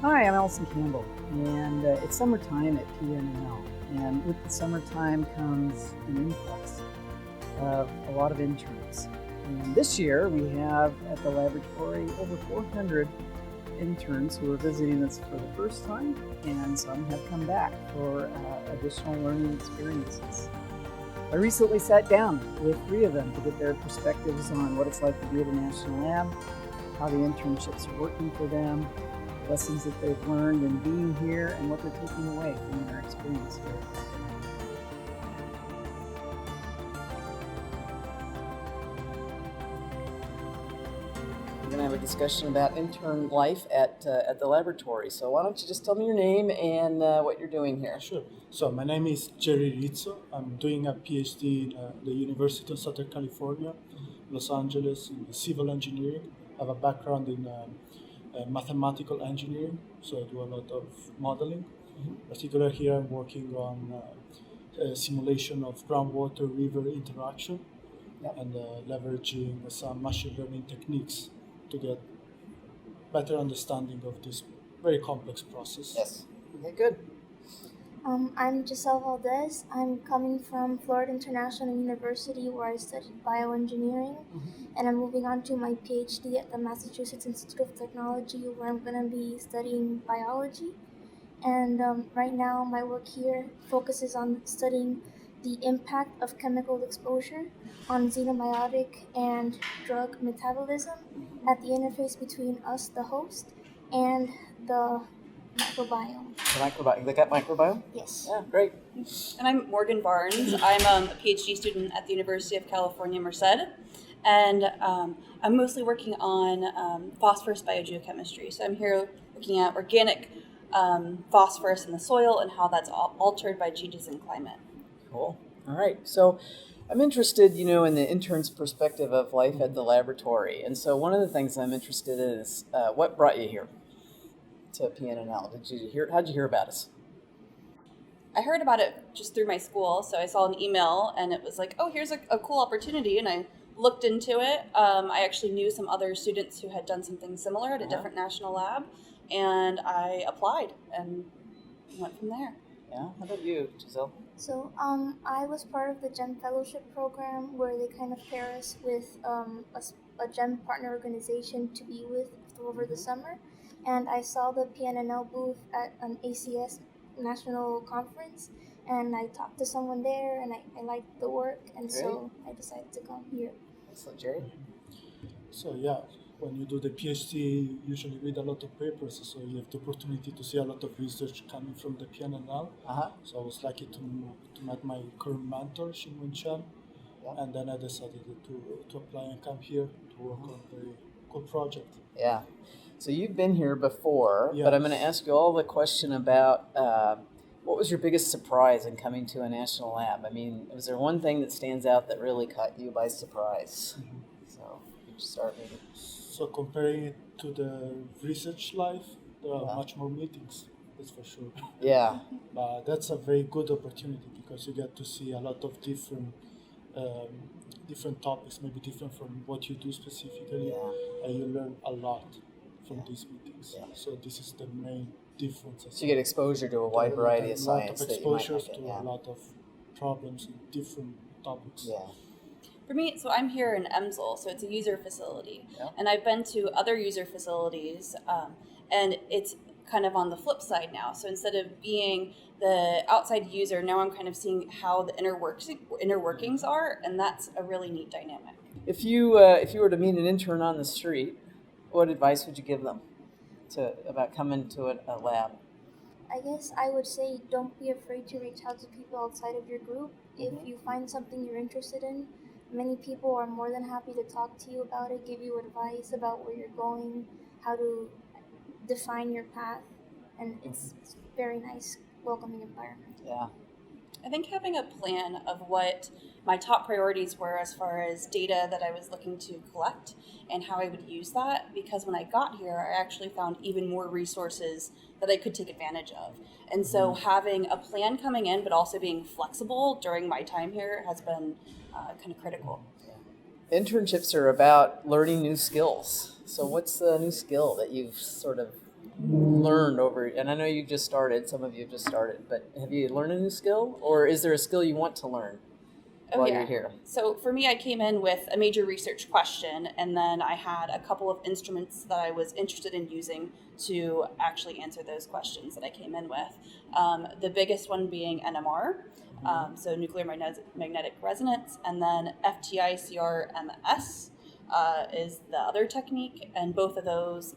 Hi, I'm Allison Campbell, and it's summertime at PNNL. And with the summertime comes an influx of a lot of interns. And this year we have at the laboratory over 400 interns who are visiting us for the first time, and some have come back for additional learning experiences. I recently sat down with 3 of them to get their perspectives on what it's like to be at a national lab, how the internships are working for them, lessons that they've learned in being here, and what they're taking away from their experience here. We're going to have a discussion about intern life at the laboratory. So why don't you just tell me your name and what you're doing here? Sure. So my name is Gerry Rizzo. I'm doing a PhD in the University of Southern California, Los Angeles, in civil engineering. I have a background in mathematical engineering, so I do a lot of modeling. Particularly here, I'm working on simulation of groundwater river interaction. Yep. And leveraging some machine learning techniques to get better understanding of this very complex process. Yes. Okay, good. I'm Giselle Valdes. I'm coming from Florida International University, where I studied bioengineering, and I'm moving on to my PhD at the Massachusetts Institute of Technology, where I'm going to be studying biology. And right now, my work here focuses on studying the impact of chemical exposure on xenobiotic and drug metabolism at the interface between us, the host, and the microbiome. The microbiome. They got microbiome? Yes. Yeah, great. And I'm Morgan Barnes. I'm a PhD student at the University of California, Merced. And I'm mostly working on phosphorus biogeochemistry. So I'm here looking at organic phosphorus in the soil and how that's altered by changes in climate. Cool. All right. So I'm interested, in the intern's perspective of life at the laboratory. And so one of the things I'm interested in is what brought you here to PNNL? How'd you hear about us? I heard about it just through my school. So I saw an email and it was like, oh, here's a cool opportunity. And I looked into it. I actually knew some other students who had done something similar at a different national lab. And I applied and went from there. Yeah. How about you, Giselle? So I was part of the GEM Fellowship program, where they kind of pair us with a GEM partner organization to be with over the summer. And I saw the PNNL booth at an ACS national conference, and I talked to someone there, and I liked the work, and so I decided to come here. Excellent. Jerry? So yeah, when you do the PhD, you usually read a lot of papers, so you have the opportunity to see a lot of research coming from the PNNL. So I was lucky to meet my current mentor, Shin Chen, and then I decided to apply and come here to work on a very cool project. Yeah. So you've been here before, Yes. But I'm going to ask you all the question about what was your biggest surprise in coming to a national lab? I mean, was there one thing that stands out that really caught you by surprise? So you can start maybe. So comparing it to the research life, there are much more meetings, that's for sure. Yeah. But that's a very good opportunity because you get to see a lot of different topics, maybe different from what you do specifically, and you learn a lot from these meetings. Yeah. So this is the main difference. So you get exposure to a wide variety of science. A lot of exposures to a lot of problems in different topics. Yeah. For me, so I'm here in Emsl, so it's a user facility. Yeah. And I've been to other user facilities, and it's kind of on the flip side now. So instead of being the outside user, now I'm kind of seeing how the inner workings are, and that's a really neat dynamic. If you were to meet an intern on the street, what advice would you give them about coming to a lab? I guess I would say don't be afraid to reach out to people outside of your group. If you find something you're interested in, many people are more than happy to talk to you about it, give you advice about where you're going, how to define your path, and it's a very nice, welcoming environment. Yeah. I think having a plan of what my top priorities were as far as data that I was looking to collect and how I would use that, because when I got here, I actually found even more resources that I could take advantage of. And so having a plan coming in, but also being flexible during my time here has been kind of critical. Internships are about learning new skills. So what's the new skill that you've sort of learned over, and I know you just started, some of you just started, but have you learned a new skill, or is there a skill you want to learn while you're here? So for me, I came in with a major research question, and then I had a couple of instruments that I was interested in using to actually answer those questions that I came in with. The biggest one being NMR, so nuclear magnetic resonance, and then FTICR-MS is the other technique, and both of those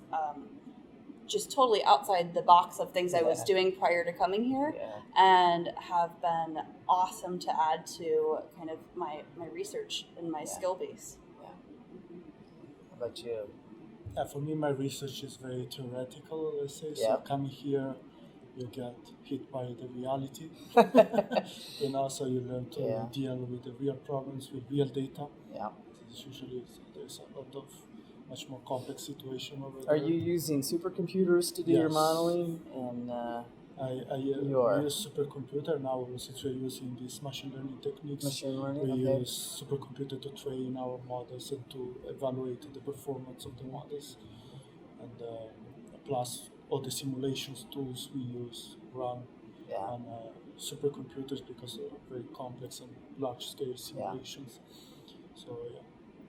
just totally outside the box of things I was doing prior to coming here, and have been awesome to add to kind of my research and my skill base. How about you? For me, my research is very theoretical, let's say. So coming here, you get hit by the reality, so you learn to deal with the real problems, with real data. It's usually there's a lot of much more complex situation over there. Are you using supercomputers to do your modeling? And I use supercomputer now since we're using these machine learning techniques. We use supercomputer to train our models and to evaluate the performance of the models, and plus all the simulations tools we use run on supercomputers because they're very complex and large-scale simulations. So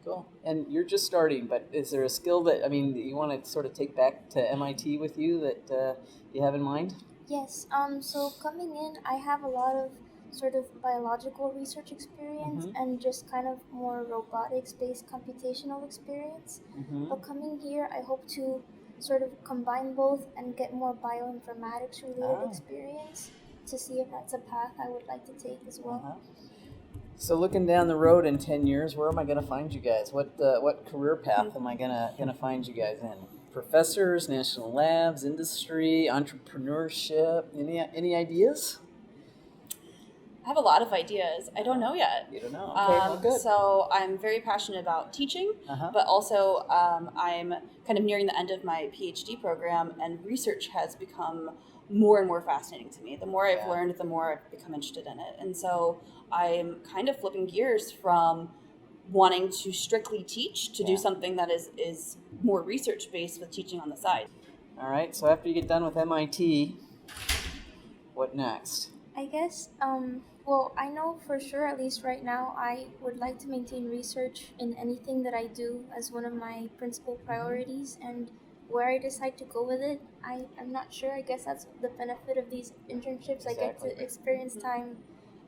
Cool. And you're just starting, but is there a skill that, you want to sort of take back to MIT with you that you have in mind? Yes. So coming in, I have a lot of sort of biological research experience and just kind of more robotics-based computational experience. But coming here, I hope to sort of combine both and get more bioinformatics-related experience to see if that's a path I would like to take as well. So looking down the road in 10 years, where am I going to find you guys? What career path am I gonna find you guys in? Professors, national labs, industry, entrepreneurship? Any ideas? I have a lot of ideas. I don't know yet. You don't know? Okay, well, good. So I'm very passionate about teaching, but also I'm kind of nearing the end of my PhD program, and research has become more and more fascinating to me. The more I've learned, the more I've become interested in it. And so I'm kind of flipping gears from wanting to strictly teach to do something that is more research-based with teaching on the side. All right, so after you get done with MIT, what next? I guess, well, I know for sure, at least right now, I would like to maintain research in anything that I do as one of my principal priorities, and where I decide to go with it, I'm not sure. I guess that's the benefit of these internships. I get to experience time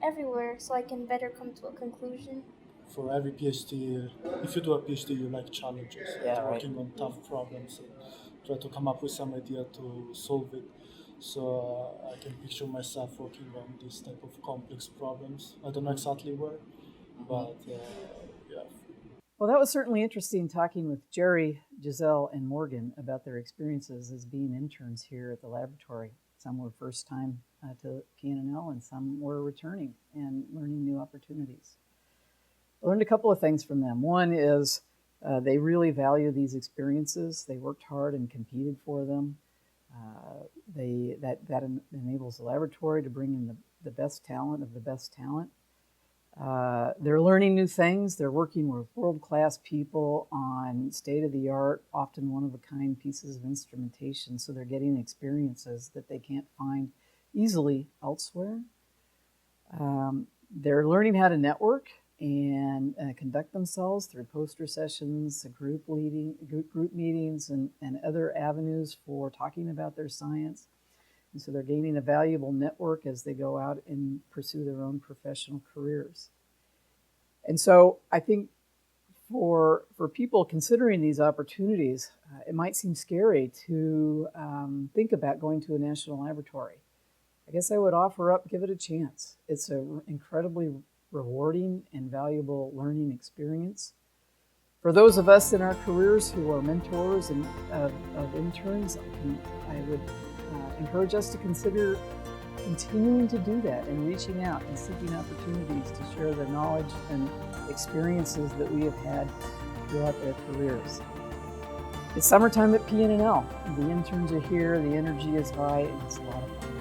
everywhere, so I can better come to a conclusion. For every PhD, if you do a PhD, you like challenges, working on tough problems, and try to come up with some idea to solve it. So I can picture myself working on this type of complex problems. I don't know exactly where, but Well, that was certainly interesting talking with Gerry, Giselle, and Morgan about their experiences as being interns here at the laboratory. Some were first time to PNNL, and some were returning and learning new opportunities. I learned a couple of things from them. One is they really value these experiences. They worked hard and competed for them. That enables the laboratory to bring in the best talent of the best talent. They're learning new things. They're working with world-class people on state-of-the-art, often one-of-a-kind pieces of instrumentation, so they're getting experiences that they can't find easily elsewhere. They're learning how to network and conduct themselves through poster sessions, group meetings, and other avenues for talking about their science. And so they're gaining a valuable network as they go out and pursue their own professional careers. And so I think for people considering these opportunities, it might seem scary to think about going to a national laboratory. I guess I would offer up, give it a chance. It's an incredibly rewarding and valuable learning experience. For those of us in our careers who are mentors and of interns, I would encourage us to consider continuing to do that and reaching out and seeking opportunities to share the knowledge and experiences that we have had throughout their careers. It's summertime at PNNL. The interns are here, the energy is high, and it's a lot of fun.